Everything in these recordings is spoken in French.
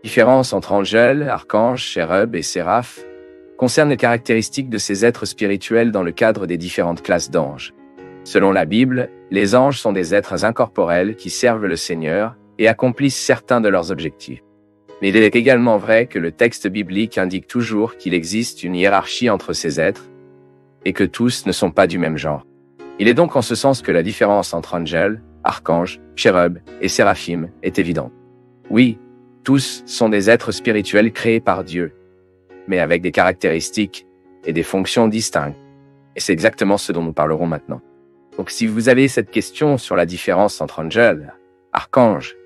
Différence entre angels, archanges, chérubs et séraphes concerne les caractéristiques de ces êtres spirituels dans le cadre des différentes classes d'anges. Selon la Bible, les anges sont des êtres incorporels qui servent le Seigneur et accomplissent certains de leurs objectifs. Mais il est également vrai que le texte biblique indique toujours qu'il existe une hiérarchie entre ces êtres et que tous ne sont pas du même genre. Il est donc en ce sens que la différence entre angels, archanges, chérubs et séraphim est évidente. Oui, tous sont des êtres spirituels créés par Dieu, mais avec des caractéristiques et des fonctions distinctes. Et c'est exactement ce dont nous parlerons maintenant. Donc si vous avez cette question sur la différence entre angels, archanges,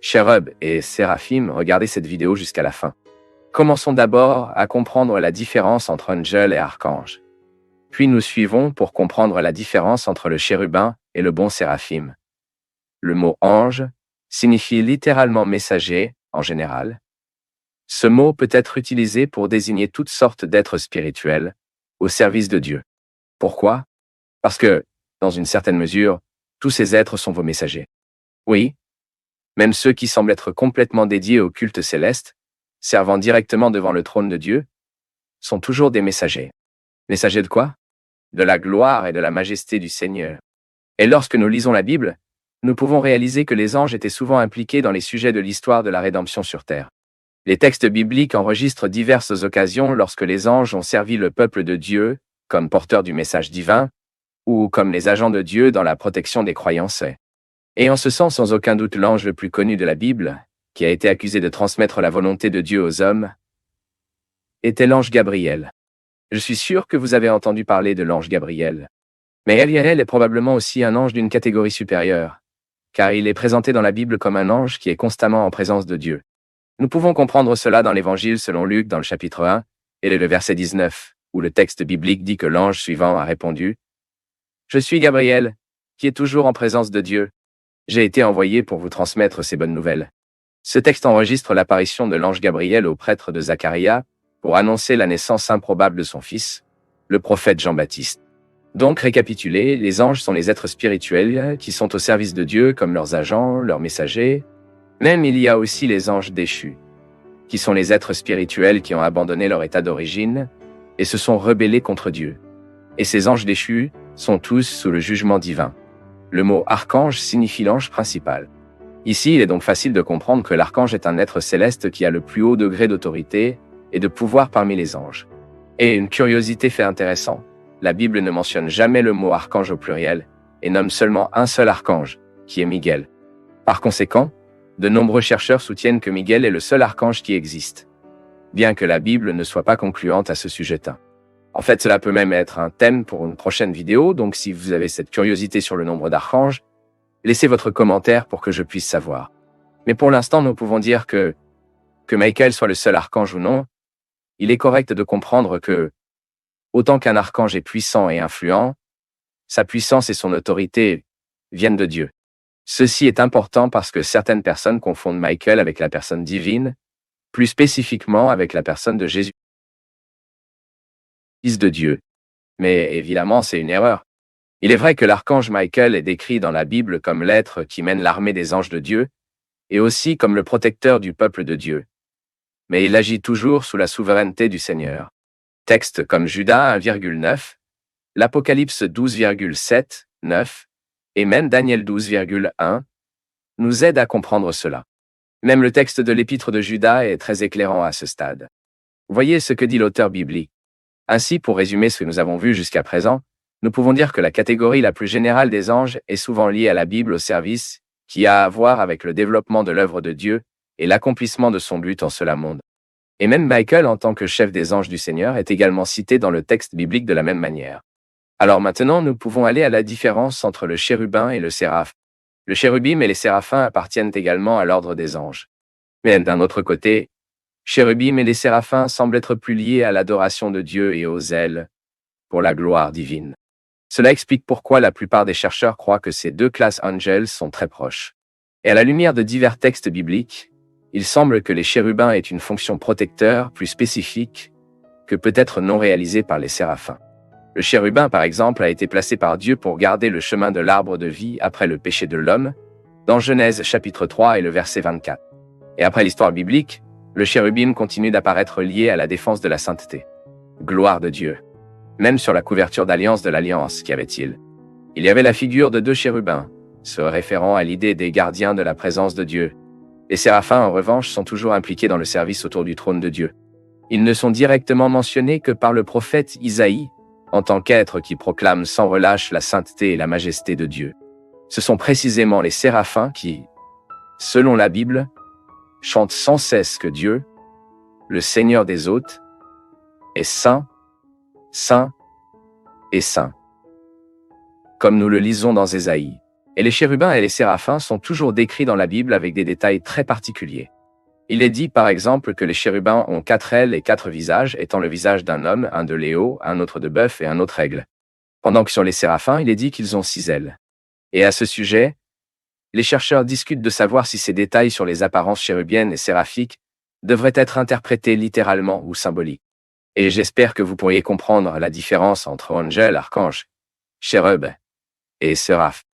chérubs et séraphim, regardez cette vidéo jusqu'à la fin. Commençons d'abord à comprendre la différence entre angels et archanges. Puis nous suivons pour comprendre la différence entre le chérubin et le bon séraphim. Le mot ange signifie littéralement messager en général. Ce mot peut être utilisé pour désigner toutes sortes d'êtres spirituels au service de Dieu. Pourquoi? Parce que, dans une certaine mesure, tous ces êtres sont vos messagers. Oui, même ceux qui semblent être complètement dédiés au culte céleste, servant directement devant le trône de Dieu, sont toujours des messagers. Messagers de quoi? De la gloire et de la majesté du Seigneur. Et lorsque nous lisons la Bible, nous pouvons réaliser que les anges étaient souvent impliqués dans les sujets de l'histoire de la rédemption sur terre. Les textes bibliques enregistrent diverses occasions lorsque les anges ont servi le peuple de Dieu, comme porteurs du message divin, ou comme les agents de Dieu dans la protection des croyances. Et en ce sens, sans aucun doute, l'ange le plus connu de la Bible, qui a été accusé de transmettre la volonté de Dieu aux hommes, était l'ange Gabriel. Je suis sûr que vous avez entendu parler de l'ange Gabriel. Mais Gabriel est probablement aussi un ange d'une catégorie supérieure, car il est présenté dans la Bible comme un ange qui est constamment en présence de Dieu. Nous pouvons comprendre cela dans l'Évangile selon Luc dans le chapitre 1, et le verset 19, où le texte biblique dit que l'ange suivant a répondu « Je suis Gabriel, qui est toujours en présence de Dieu. J'ai été envoyé pour vous transmettre ces bonnes nouvelles. » Ce texte enregistre l'apparition de l'ange Gabriel au prêtre de Zacharia pour annoncer la naissance improbable de son fils, le prophète Jean-Baptiste. Donc, récapituler, les anges sont les êtres spirituels qui sont au service de Dieu comme leurs agents, leurs messagers. Même il y a aussi les anges déchus, qui sont les êtres spirituels qui ont abandonné leur état d'origine et se sont rebellés contre Dieu. Et ces anges déchus sont tous sous le jugement divin. Le mot archange signifie l'ange principal. Ici, il est donc facile de comprendre que l'archange est un être céleste qui a le plus haut degré d'autorité et de pouvoir parmi les anges. Et une curiosité fait intéressant, la Bible ne mentionne jamais le mot archange au pluriel et nomme seulement un seul archange, qui est Miguel. Par conséquent, de nombreux chercheurs soutiennent que Miguel est le seul archange qui existe, bien que la Bible ne soit pas concluante à ce sujet. En fait, cela peut même être un thème pour une prochaine vidéo, donc si vous avez cette curiosité sur le nombre d'archanges, laissez votre commentaire pour que je puisse savoir. Mais pour l'instant, nous pouvons dire que Michael soit le seul archange ou non, il est correct de comprendre que, autant qu'un archange est puissant et influent, sa puissance et son autorité viennent de Dieu. Ceci est important parce que certaines personnes confondent Michael avec la personne divine, plus spécifiquement avec la personne de Jésus, fils de Dieu. Mais évidemment, c'est une erreur. Il est vrai que l'archange Michael est décrit dans la Bible comme l'être qui mène l'armée des anges de Dieu, et aussi comme le protecteur du peuple de Dieu. Mais il agit toujours sous la souveraineté du Seigneur. Textes comme Judas 1,9, l'Apocalypse 12,7, 9, et même Daniel 12,1, nous aident à comprendre cela. Même le texte de l'épître de Judas est très éclairant à ce stade. Voyez ce que dit l'auteur biblique. Ainsi, pour résumer ce que nous avons vu jusqu'à présent, nous pouvons dire que la catégorie la plus générale des anges est souvent liée à la Bible au service, qui a à voir avec le développement de l'œuvre de Dieu et l'accomplissement de son but en cela monde. Et même Michael, en tant que chef des anges du Seigneur, est également cité dans le texte biblique de la même manière. Alors maintenant, nous pouvons aller à la différence entre le chérubin et le séraphe. Le chérubim et les séraphins appartiennent également à l'ordre des anges. Mais d'un autre côté, chérubim et les séraphins semblent être plus liés à l'adoration de Dieu et au zèle pour la gloire divine. Cela explique pourquoi la plupart des chercheurs croient que ces deux classes angels sont très proches. Et à la lumière de divers textes bibliques, il semble que les chérubins aient une fonction protecteur plus spécifique que peut-être non réalisée par les séraphins. Le chérubin, par exemple, a été placé par Dieu pour garder le chemin de l'arbre de vie après le péché de l'homme, dans Genèse chapitre 3 et le verset 24. Et après l'histoire biblique, Le chérubim continue d'apparaître lié à la défense de la sainteté. Gloire de Dieu. Même sur la couverture d'alliance de l'Alliance, qu'y avait-il? Il y avait la figure de 2 chérubins, se référant à l'idée des gardiens de la présence de Dieu. Les séraphins, en revanche, sont toujours impliqués dans le service autour du trône de Dieu. Ils ne sont directement mentionnés que par le prophète Isaïe, en tant qu'êtres qui proclament sans relâche la sainteté et la majesté de Dieu. Ce sont précisément les séraphins qui, selon la Bible, chantent sans cesse que Dieu, le Seigneur des hôtes, est saint, saint et saint. Comme nous le lisons dans Ésaïe. Et les chérubins et les séraphins sont toujours décrits dans la Bible avec des détails très particuliers. Il est dit par exemple que les chérubins ont 4 ailes et 4 visages, étant le visage d'un homme, un de léo, un autre de bœuf et un autre aigle. Pendant que sur les séraphins, il est dit qu'ils ont 6 ailes. Et à ce sujet, les chercheurs discutent de savoir si ces détails sur les apparences chérubiennes et séraphiques devraient être interprétés littéralement ou symboliques. Et j'espère que vous pourriez comprendre la différence entre angel, archange, chérub et séraph.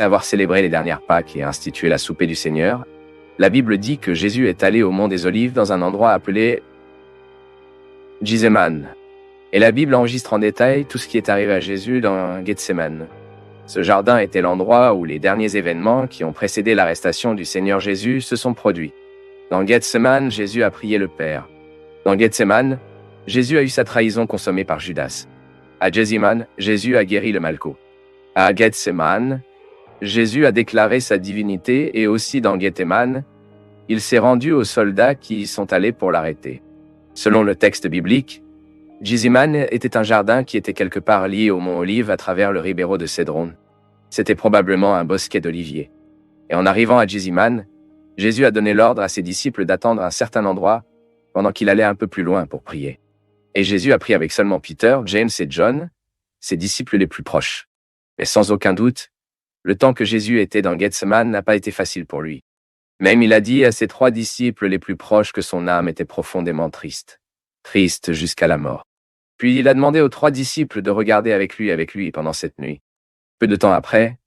Après avoir célébré les dernières Pâques et institué la soupée du Seigneur, la Bible dit que Jésus est allé au mont des Olives dans un endroit appelé Gethsémane. Et la Bible enregistre en détail tout ce qui est arrivé à Jésus dans Gethsémane. Ce jardin était l'endroit où les derniers événements qui ont précédé l'arrestation du Seigneur Jésus se sont produits. Dans Gethsémane, Jésus a prié le Père. Dans Gethsémane, Jésus a eu sa trahison consommée par Judas. À Gethsémane, Jésus a guéri le Malco. À Gethsémane, Jésus a déclaré sa divinité et aussi dans Gethsémane, il s'est rendu aux soldats qui y sont allés pour l'arrêter. Selon le texte biblique, Gethsémane était un jardin qui était quelque part lié au mont Olive à travers le Ribeiro de Cédron. C'était probablement un bosquet d'oliviers. Et en arrivant à Gethsémane, Jésus a donné l'ordre à ses disciples d'attendre à un certain endroit pendant qu'il allait un peu plus loin pour prier. Et Jésus a pris avec seulement Peter, James et John, ses disciples les plus proches. Mais sans aucun doute, le temps que Jésus était dans Gethsémane n'a pas été facile pour lui. Même il a dit à ses 3 disciples les plus proches que son âme était profondément triste. Triste jusqu'à la mort. Puis il a demandé aux 3 disciples de regarder avec lui pendant cette nuit. Peu de temps après,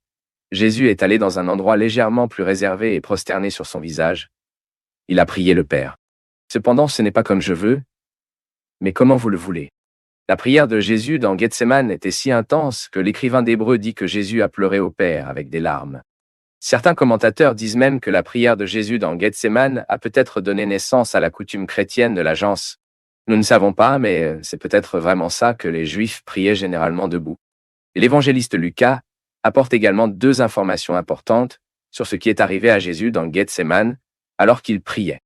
Jésus est allé dans un endroit légèrement plus réservé et prosterné sur son visage. Il a prié le Père. Cependant, ce n'est pas comme je veux, mais comment vous le voulez. La prière de Jésus dans Gethsémane était si intense que l'écrivain d'Hébreux dit que Jésus a pleuré au Père avec des larmes. Certains commentateurs disent même que la prière de Jésus dans Gethsémane a peut-être donné naissance à la coutume chrétienne de l'agence. Nous ne savons pas, mais c'est peut-être vraiment ça que les Juifs priaient généralement debout. Et l'évangéliste Lucas apporte également 2 informations importantes sur ce qui est arrivé à Jésus dans Gethsémane alors qu'il priait.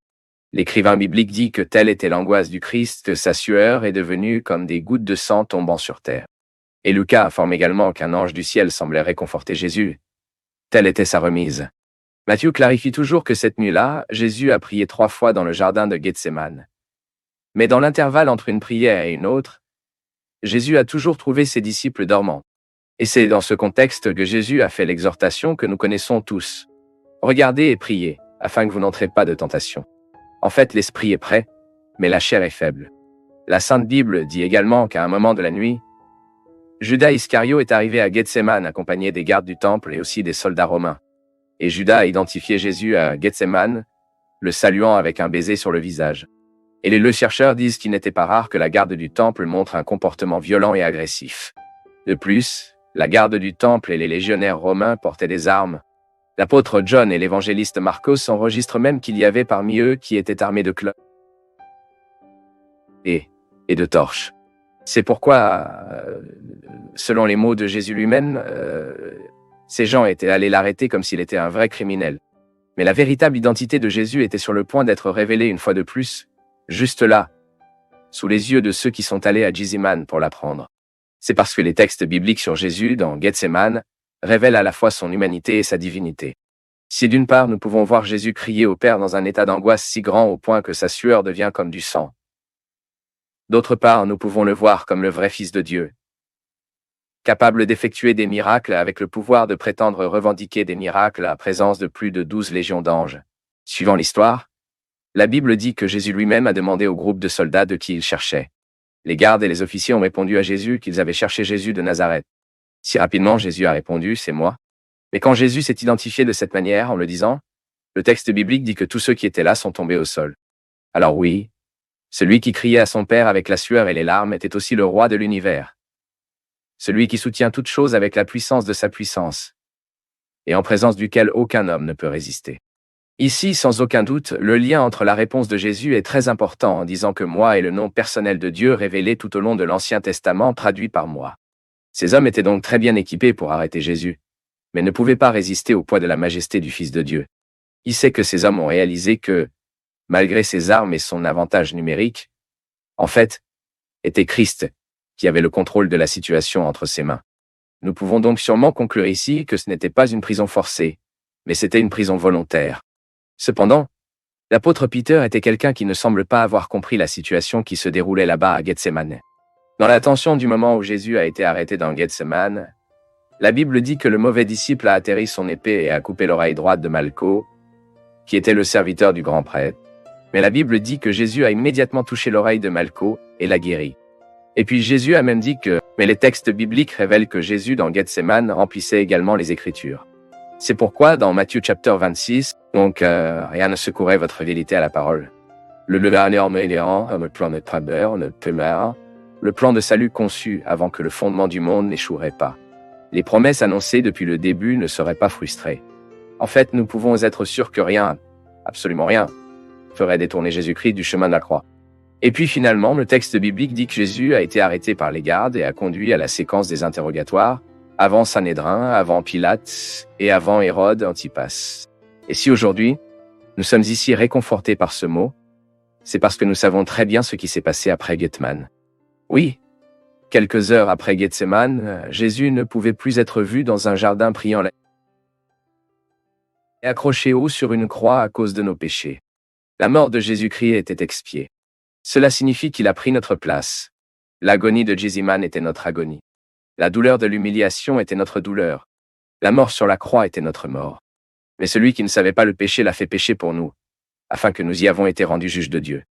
L'écrivain biblique dit que telle était l'angoisse du Christ, que sa sueur est devenue comme des gouttes de sang tombant sur terre. Et Lucas informe également qu'un ange du ciel semblait réconforter Jésus. Telle était sa remise. Matthieu clarifie toujours que cette nuit-là, Jésus a prié 3 fois dans le jardin de Gethsémane. Mais dans l'intervalle entre une prière et une autre, Jésus a toujours trouvé ses disciples dormants. Et c'est dans ce contexte que Jésus a fait l'exhortation que nous connaissons tous. Regardez et priez, afin que vous n'entrez pas de tentation. En fait, l'esprit est prêt, mais la chair est faible. La Sainte Bible dit également qu'à un moment de la nuit, Judas Iscario est arrivé à Gethsémane accompagné des gardes du temple et aussi des soldats romains. Et Judas a identifié Jésus à Gethsémane, le saluant avec un baiser sur le visage. Et les chercheurs disent qu'il n'était pas rare que la garde du temple montre un comportement violent et agressif. De plus, la garde du temple et les légionnaires romains portaient des armes. L'apôtre John et l'évangéliste Marcos enregistrent même qu'il y avait parmi eux qui étaient armés de clous et de torches. C'est pourquoi, selon les mots de Jésus lui-même, ces gens étaient allés l'arrêter comme s'il était un vrai criminel. Mais la véritable identité de Jésus était sur le point d'être révélée une fois de plus, juste là, sous les yeux de ceux qui sont allés à Gethsémane pour l'apprendre. C'est parce que les textes bibliques sur Jésus dans Gethsémane révèlent à la fois son humanité et sa divinité. Si d'une part nous pouvons voir Jésus crier au Père dans un état d'angoisse si grand au point que sa sueur devient comme du sang, d'autre part nous pouvons le voir comme le vrai Fils de Dieu, capable d'effectuer des miracles avec le pouvoir de prétendre revendiquer des miracles à présence de plus de 12 légions d'anges. Suivant l'histoire, la Bible dit que Jésus lui-même a demandé au groupe de soldats de qui il cherchait. Les gardes et les officiers ont répondu à Jésus qu'ils avaient cherché Jésus de Nazareth. Si rapidement Jésus a répondu « C'est moi ». Mais quand Jésus s'est identifié de cette manière en le disant, le texte biblique dit que tous ceux qui étaient là sont tombés au sol. Alors oui, celui qui criait à son Père avec la sueur et les larmes était aussi le roi de l'univers. Celui qui soutient toute chose avec la puissance de sa puissance, et en présence duquel aucun homme ne peut résister. Ici, sans aucun doute, le lien entre la réponse de Jésus est très important en disant que moi est le nom personnel de Dieu révélé tout au long de l'Ancien Testament traduit par moi. Ces hommes étaient donc très bien équipés pour arrêter Jésus, mais ne pouvaient pas résister au poids de la majesté du Fils de Dieu. Il sait que ces hommes ont réalisé que, malgré ses armes et son avantage numérique, en fait, était Christ qui avait le contrôle de la situation entre ses mains. Nous pouvons donc sûrement conclure ici que ce n'était pas une prison forcée, mais c'était une prison volontaire. Cependant, l'apôtre Peter était quelqu'un qui ne semble pas avoir compris la situation qui se déroulait là-bas à Gethsémane. Dans la tension du moment où Jésus a été arrêté dans Gethsémane, la Bible dit que le mauvais disciple a atterri son épée et a coupé l'oreille droite de Malcho, qui était le serviteur du grand prêtre. Mais la Bible dit que Jésus a immédiatement touché l'oreille de Malcho et l'a guéri. Et puis Jésus a même dit que, mais les textes bibliques révèlent que Jésus dans Gethsémane remplissait également les Écritures. C'est pourquoi dans Matthieu chapitre 26, donc rien ne secourait votre fidélité à la parole. Le plan de salut conçu avant que le fondement du monde n'échouerait pas. Les promesses annoncées depuis le début ne seraient pas frustrées. En fait, nous pouvons être sûrs que rien, absolument rien, ferait détourner Jésus-Christ du chemin de la croix. Et puis finalement, le texte biblique dit que Jésus a été arrêté par les gardes et a conduit à la séquence des interrogatoires, avant Sanhédrin, avant Pilate et avant Hérode Antipas. Et si aujourd'hui, nous sommes ici réconfortés par ce mot, c'est parce que nous savons très bien ce qui s'est passé après Gethsémane. Oui, quelques heures après Gethsémane, Jésus ne pouvait plus être vu dans un jardin priant et accroché haut sur une croix à cause de nos péchés. La mort de Jésus-Christ était expiée. Cela signifie qu'il a pris notre place. L'agonie de Gethsémane était notre agonie. La douleur de l'humiliation était notre douleur. La mort sur la croix était notre mort. Mais celui qui ne savait pas le péché l'a fait pécher pour nous, afin que nous y avons été rendus juges de Dieu.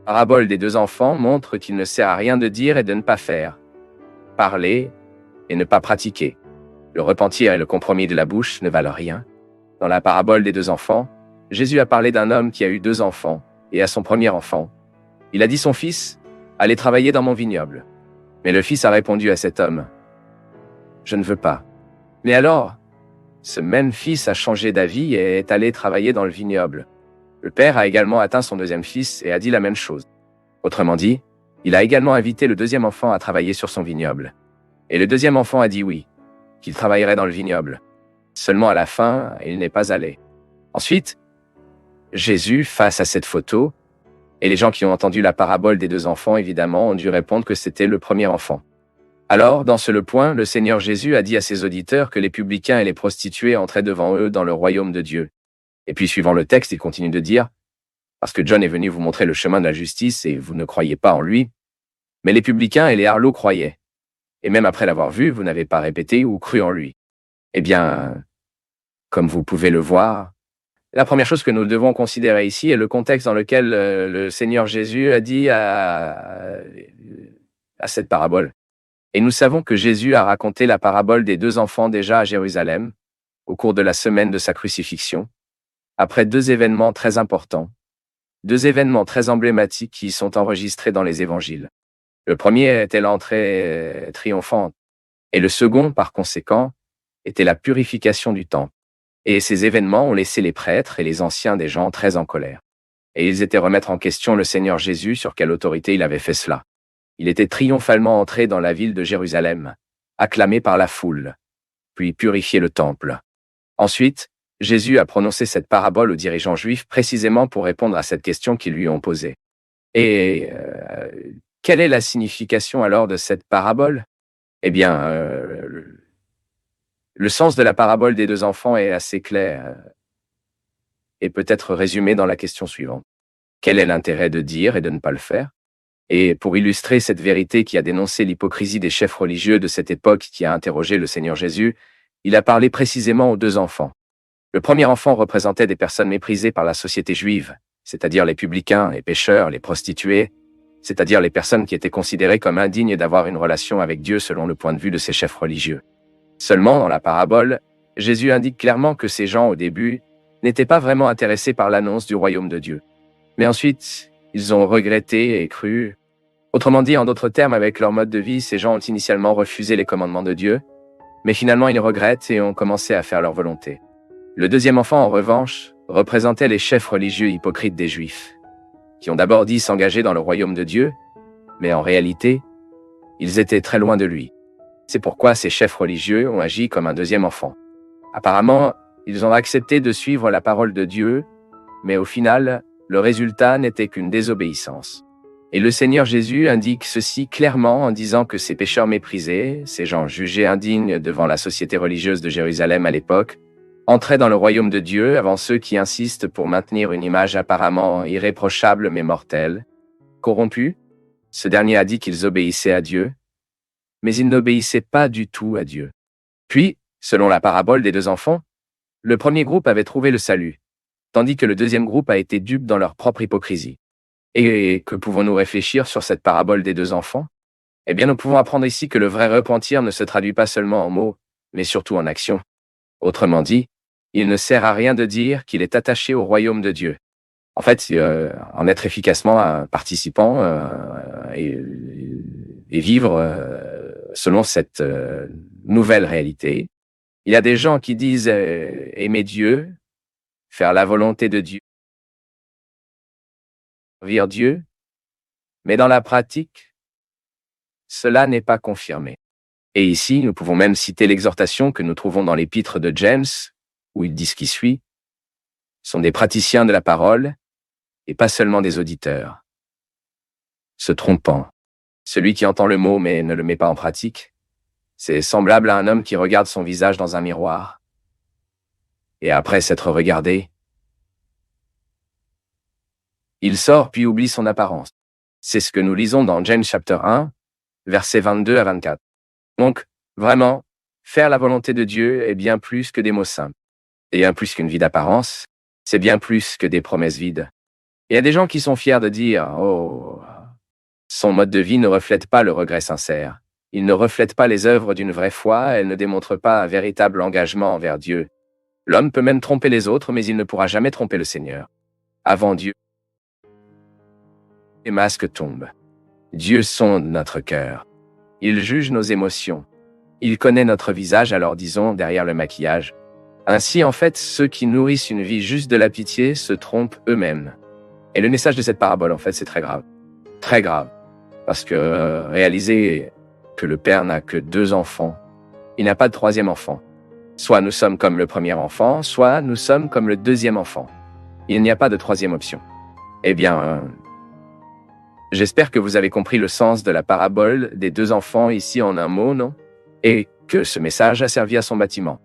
La parabole des deux enfants montre qu'il ne sert à rien de dire et de ne pas faire. Parler et ne pas pratiquer. Le repentir et le compromis de la bouche ne valent rien. Dans la parabole des deux enfants, Jésus a parlé d'un homme qui a eu 2 enfants, et à son premier enfant, il a dit son fils, « Allez travailler dans mon vignoble. » Mais le fils a répondu à cet homme, « Je ne veux pas. » Mais alors, ce même fils a changé d'avis et est allé travailler dans le vignoble. Le père a également atteint son deuxième fils et a dit la même chose. Autrement dit, il a également invité le deuxième enfant à travailler sur son vignoble. Et le deuxième enfant a dit oui, qu'il travaillerait dans le vignoble. Seulement à la fin, il n'est pas allé. Ensuite, Jésus, face à cette photo, et les gens qui ont entendu la parabole des 2 enfants, évidemment, ont dû répondre que c'était le premier enfant. Alors, dans ce point, le Seigneur Jésus a dit à ses auditeurs que les publicains et les prostituées entraient devant eux dans le royaume de Dieu. Et puis, suivant le texte, il continue de dire, « Parce que John est venu vous montrer le chemin de la justice et vous ne croyez pas en lui. Mais les publicains et les harlots croyaient. Et même après l'avoir vu, vous n'avez pas répété ou cru en lui. » Eh bien, comme vous pouvez le voir, la première chose que nous devons considérer ici est le contexte dans lequel le Seigneur Jésus a dit à cette parabole. Et nous savons que Jésus a raconté la parabole des 2 enfants déjà à Jérusalem, au cours de la semaine de sa crucifixion, après 2 événements très importants, 2 événements très emblématiques qui sont enregistrés dans les évangiles. Le premier était l'entrée triomphante, et le second, par conséquent, était la purification du temple. Et ces événements ont laissé les prêtres et les anciens des gens très en colère. Et ils étaient remettre en question le Seigneur Jésus sur quelle autorité il avait fait cela. Il était triomphalement entré dans la ville de Jérusalem, acclamé par la foule, puis purifié le temple. Ensuite, Jésus a prononcé cette parabole aux dirigeants juifs précisément pour répondre à cette question qu'ils lui ont posée. Et quelle est la signification alors de cette parabole? Eh bien, le sens de la parabole des deux enfants est assez clair et peut être résumé dans la question suivante. Quel est l'intérêt de dire et de ne pas le faire? Et pour illustrer cette vérité qui a dénoncé l'hypocrisie des chefs religieux de cette époque qui a interrogé le Seigneur Jésus, il a parlé précisément aux deux enfants. Le premier enfant représentait des personnes méprisées par la société juive, c'est-à-dire les publicains, les pécheurs, les prostituées, c'est-à-dire les personnes qui étaient considérées comme indignes d'avoir une relation avec Dieu selon le point de vue de ces chefs religieux. Seulement, dans la parabole, Jésus indique clairement que ces gens, au début, n'étaient pas vraiment intéressés par l'annonce du royaume de Dieu. Mais ensuite, ils ont regretté et cru. Autrement dit, en d'autres termes, avec leur mode de vie, ces gens ont initialement refusé les commandements de Dieu, mais finalement ils regrettent et ont commencé à faire leur volonté. Le deuxième enfant, en revanche, représentait les chefs religieux hypocrites des Juifs, qui ont d'abord dit s'engager dans le royaume de Dieu, mais en réalité, ils étaient très loin de lui. C'est pourquoi ces chefs religieux ont agi comme un deuxième enfant. Apparemment, ils ont accepté de suivre la parole de Dieu, mais au final, le résultat n'était qu'une désobéissance. Et le Seigneur Jésus indique ceci clairement en disant que ces pécheurs méprisés, ces gens jugés indignes devant la société religieuse de Jérusalem à l'époque, entraient dans le royaume de Dieu avant ceux qui insistent pour maintenir une image apparemment irréprochable mais mortelle. Corrompus, ce dernier a dit qu'ils obéissaient à Dieu, mais ils n'obéissaient pas du tout à Dieu. Puis, selon la parabole des deux enfants, le premier groupe avait trouvé le salut, tandis que le deuxième groupe a été dupe dans leur propre hypocrisie. Et que pouvons-nous réfléchir sur cette parabole des deux enfants? Eh bien, nous pouvons apprendre ici que le vrai repentir ne se traduit pas seulement en mots, mais surtout en action. Autrement dit, il ne sert à rien de dire qu'il est attaché au royaume de Dieu. En fait, en être efficacement un participant et vivre selon cette nouvelle réalité. Il y a des gens qui disent aimer Dieu, faire la volonté de Dieu, servir Dieu, mais dans la pratique, cela n'est pas confirmé. Et ici, nous pouvons même citer l'exhortation que nous trouvons dans l'épître de James, où il dit ce qui suit, sont des praticiens de la parole, et pas seulement des auditeurs. Se trompant, celui qui entend le mot mais ne le met pas en pratique, c'est semblable à un homme qui regarde son visage dans un miroir, et après s'être regardé, il sort puis oublie son apparence. C'est ce que nous lisons dans James chapitre 1, versets 22 à 24. Donc, vraiment, faire la volonté de Dieu est bien plus que des mots simples. Et bien plus qu'une vie d'apparence, c'est bien plus que des promesses vides. Il y a des gens qui sont fiers de dire « Oh, son mode de vie ne reflète pas le regret sincère. Il ne reflète pas les œuvres d'une vraie foi, elle ne démontre pas un véritable engagement envers Dieu. L'homme peut même tromper les autres, mais il ne pourra jamais tromper le Seigneur. Avant Dieu, les masques tombent. Dieu sonde notre cœur. Il juge nos émotions. Il connaît notre visage, alors disons, derrière le maquillage. Ainsi, en fait, ceux qui nourrissent une vie juste de la pitié se trompent eux-mêmes. Et le message de cette parabole, en fait, c'est très grave. Très grave. Parce que réaliser que le père n'a que 2 enfants, il n'a pas de 3e enfant. Soit nous sommes comme le premier enfant, soit nous sommes comme le 2e enfant. Il n'y a pas de 3e option. Eh bien, j'espère que vous avez compris le sens de la parabole des 2 enfants ici en un mot, non? Et que ce message a servi à son bâtiment.